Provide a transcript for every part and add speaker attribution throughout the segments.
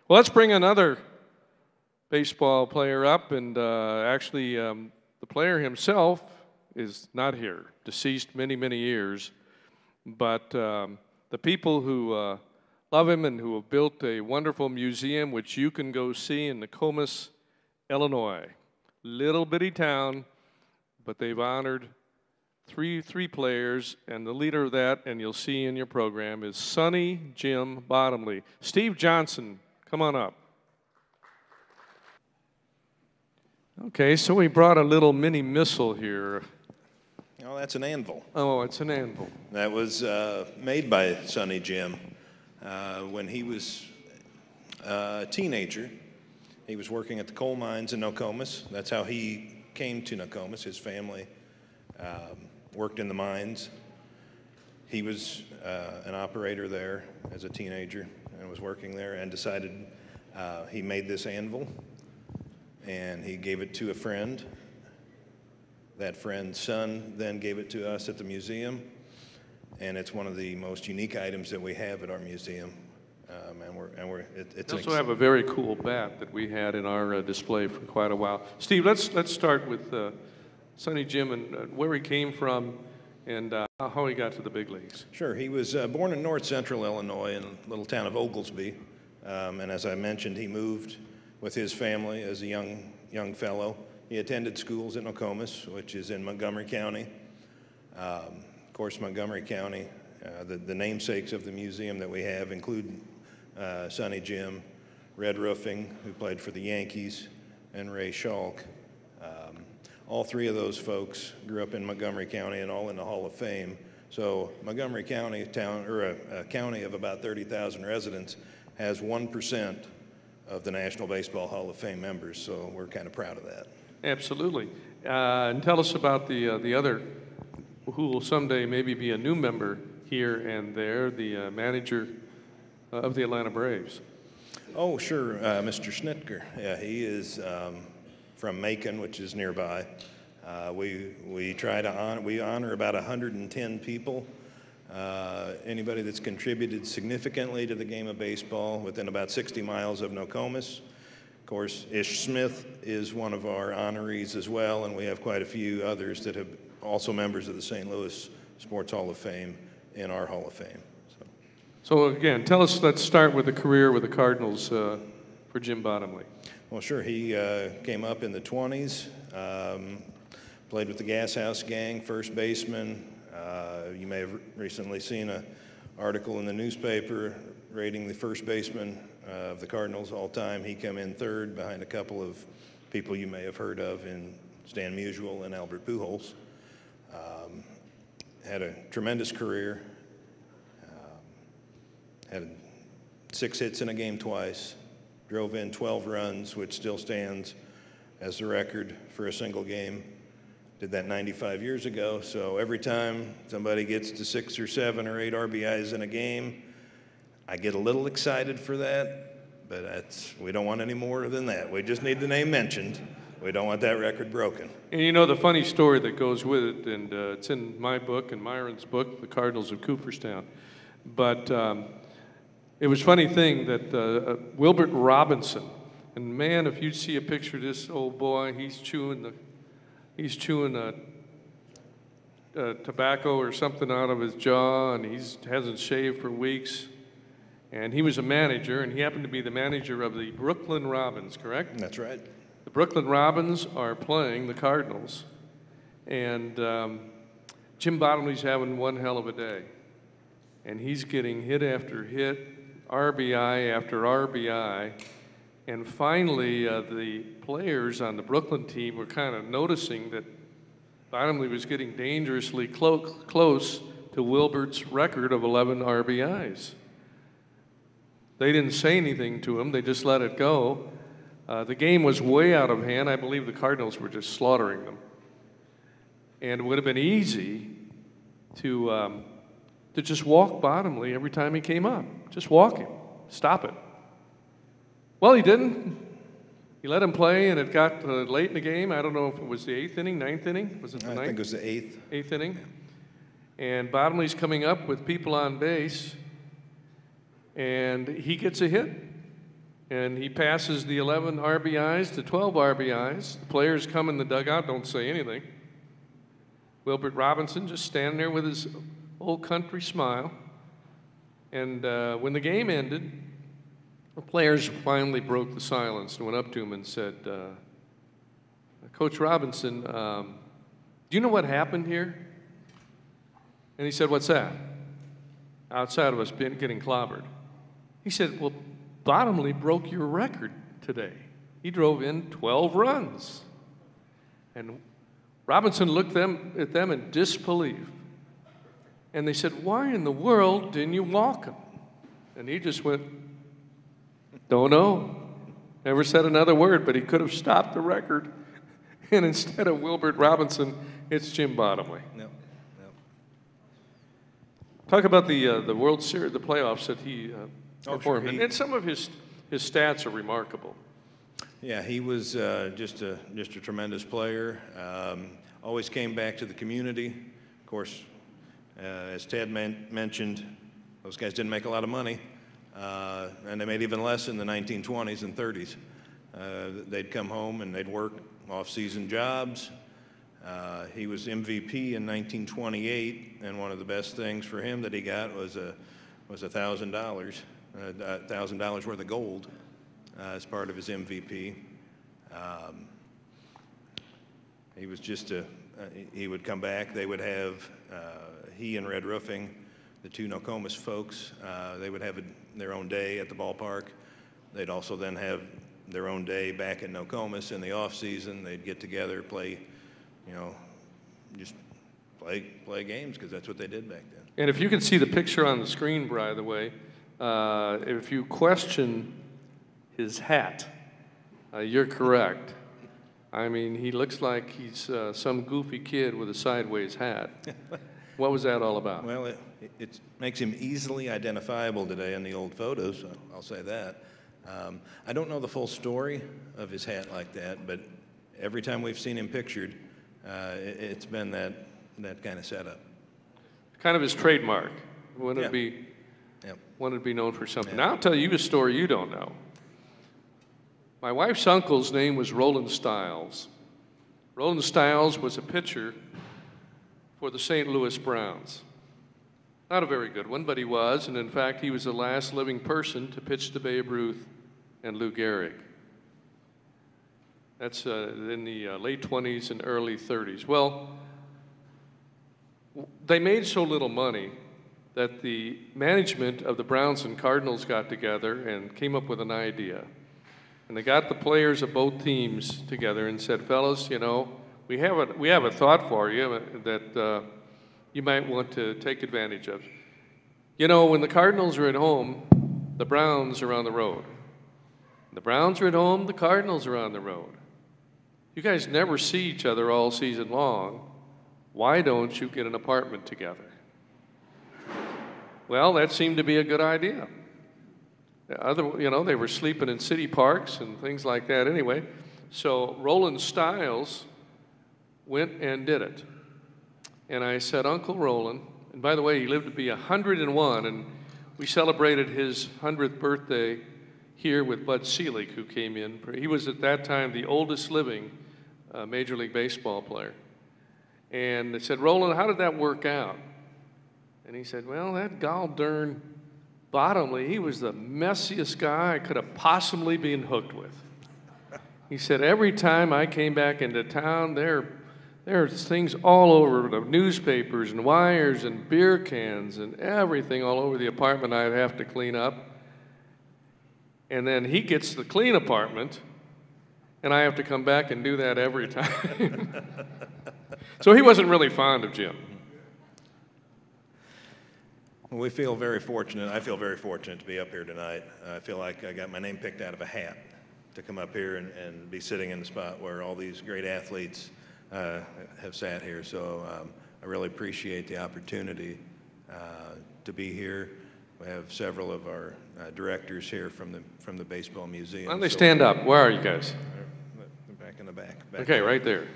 Speaker 1: Well, let's bring another baseball player up, and actually the player himself is not here, deceased many, many years, but the people who love him and who have built a wonderful museum which you can go see in Nokomis, Illinois. Little bitty town, but they've honored three players, and the leader of that, and you'll see in your program, is Sonny Jim Bottomley. Steve Johnson, come on up. Okay, so we brought a little mini missile here.
Speaker 2: Oh, that's an anvil.
Speaker 1: Oh, it's an anvil.
Speaker 2: That was made by Sonny Jim when he was a teenager. He was working at the coal mines in Nokomis. That's how he came to Nokomis. His family worked in the mines. He was an operator there as a teenager and was working there and decided he made this anvil, and he gave it to a friend. That friend's son then gave it to us at the museum, and it's one of the most unique items that we have at our museum. It's
Speaker 1: we also have a very cool bat that we had in our display for quite a while. Steve, let's start with Sonny Jim and where he came from and how he got to the big leagues.
Speaker 2: Sure. He was born in north central Illinois in the little town of Oglesby, and as I mentioned, he moved with his family as a young fellow. He attended schools in Nokomis, which is in Montgomery County. Of course, Montgomery County, the namesakes of the museum that we have include Sonny Jim, Red Roofing, who played for the Yankees, and Ray Schalk. All three of those folks grew up in Montgomery County and all in the Hall of Fame. So Montgomery County, a county of about 30,000 residents, has 1% of the National Baseball Hall of Fame members, so we're kind of proud of that.
Speaker 1: Absolutely. And tell us about the other, who will someday maybe be a new member here and there, the manager of the Atlanta Braves.
Speaker 2: Oh, sure, Mr. Schnitker. Yeah, he is from Macon, which is nearby. We try to honor about 110 people. Anybody that's contributed significantly to the game of baseball within about 60 miles of Nokomis. Of course, Ish Smith is one of our honorees as well, and we have quite a few others that have also members of the St. Louis Sports Hall of Fame in our Hall of Fame.
Speaker 1: So again, let's start with the career with the Cardinals for Jim Bottomley.
Speaker 2: Well, sure. He came up in the 20s, played with the Gas House Gang, first baseman. You may have recently seen an article in the newspaper rating the first baseman of the Cardinals all time. He came in third behind a couple of people you may have heard of in Stan Musial and Albert Pujols. Had a tremendous career. Had 6 hits in a game twice. Drove in 12 runs, which still stands as the record for a single game. Did that 95 years ago, so every time somebody gets to 6 or 7 or 8 RBIs in a game, I get a little excited for that, but we don't want any more than that. We just need the name mentioned. We don't want that record broken.
Speaker 1: And you know the funny story that goes with it, and it's in my book and Myron's book, The Cardinals of Cooperstown, but it was a funny thing that Wilbert Robinson, and man, if you see a picture of this old boy, he's chewing tobacco or something out of his jaw, and he hasn't shaved for weeks. And he was a manager, and he happened to be the manager of the Brooklyn Robins, correct?
Speaker 2: That's right.
Speaker 1: The Brooklyn Robins are playing the Cardinals, and Jim Bottomley's having one hell of a day. And he's getting hit after hit, RBI after RBI, and finally the players on the Brooklyn team were kind of noticing that Bottomley was getting dangerously close to Wilbert's record of 11 RBIs. They didn't say anything to him, they just let it go. The game was way out of hand. I believe the Cardinals were just slaughtering them. And it would have been easy to just walk Bottomley every time he came up. Just walk him, stop it. Well, he didn't. He let him play, and it got late in the game. I don't know if it was the 8th inning, 9th inning. Was it the 9th?
Speaker 2: I think it was the 8th.
Speaker 1: 8th inning. And Bottomley's coming up with people on base, and he gets a hit. And he passes the 11 RBIs to 12 RBIs. The players come in the dugout, don't say anything. Wilbert Robinson just standing there with his old country smile. And when the game ended, the players finally broke the silence and went up to him and said, Coach Robinson, do you know what happened here? And he said, what's that? Outside of us getting clobbered. He said, well, Bottomley broke your record today. He drove in 12 runs. And Robinson looked at them in disbelief. And they said, why in the world didn't you walk him? And he just went, don't know. Never said another word, but he could have stopped the record. And instead of Wilbert Robinson, it's Jim Bottomley.
Speaker 2: Yep.
Speaker 1: Talk about the World Series, the playoffs that he performed.
Speaker 2: Sure.
Speaker 1: And some of his stats are remarkable.
Speaker 2: Yeah, he was just a tremendous player. Always came back to the community. Of course, as Ted mentioned, those guys didn't make a lot of money, and they made even less in the 1920s and 30s. They'd come home and they'd work off-season jobs. He was MVP in 1928, and one of the best things for him that he got was $1,000 worth of gold as part of his MVP. He was just he would come back. They would have, he and Red Roofing, the two Nokomis folks, they would have their own day at the ballpark. They'd also then have their own day back in Nokomis in the off season. They'd get together, play, just play games, because that's what they did back then.
Speaker 1: And if you can see the picture on the screen, by the way, if you question his hat, you're correct. I mean, he looks like he's some goofy kid with a sideways hat. What was that all about?
Speaker 2: Well, it makes him easily identifiable today in the old photos, I'll say that. I don't know the full story of his hat like that, but every time we've seen him pictured, it's been that kind of setup.
Speaker 1: Kind of his trademark. Wanted to be known for something. Now I'll tell you a story you don't know. My wife's uncle's name was Roland Stiles. Roland Stiles was a pitcher for the St. Louis Browns. Not a very good one, but he was, and in fact, he was the last living person to pitch to Babe Ruth and Lou Gehrig. That's in the late 20s and early 30s. Well, they made so little money that the management of the Browns and Cardinals got together and came up with an idea. And they got the players of both teams together and said, fellas, we have a thought for you that you might want to take advantage of. When the Cardinals are at home, the Browns are on the road. The Browns are at home, the Cardinals are on the road. You guys never see each other all season long. Why don't you get an apartment together? Well, that seemed to be a good idea. They were sleeping in city parks and things like that anyway. So Roland Stiles went and did it. And I said, Uncle Roland, and by the way, he lived to be 101, and we celebrated his 100th birthday here with Bud Selig, who came in. He was at that time the oldest living Major League Baseball player. And I said, Roland, how did that work out? And he said, well, that gall darn Bottomley, he was the messiest guy I could have possibly been hooked with. He said, every time I came back into town, there's things all over the newspapers and wires and beer cans and everything all over the apartment I'd have to clean up. And then he gets the clean apartment, and I have to come back and do that every time. So he wasn't really fond of Jim.
Speaker 2: Well, we feel very fortunate. I feel very fortunate to be up here tonight. I feel like I got my name picked out of a hat to come up here and be sitting in the spot where all these great athletes have sat here. So I really appreciate the opportunity to be here. We have several of our directors here from the Baseball Museum.
Speaker 1: Why don't they stand up? Where are you guys?
Speaker 2: They're back in the back.
Speaker 1: Okay, right there.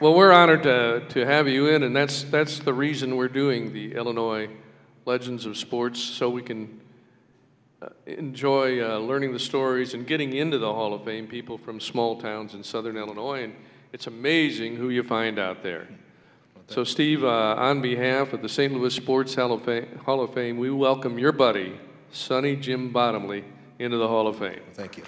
Speaker 1: Well, we're honored to have you in, and that's the reason we're doing the Illinois Legends of Sports, so we can enjoy learning the stories and getting into the Hall of Fame, people from small towns in southern Illinois, and it's amazing who you find out there. So Steve, on behalf of the St. Louis Sports Hall of Fame, we welcome your buddy, Sonny Jim Bottomley, into the Hall of Fame.
Speaker 2: Thank you.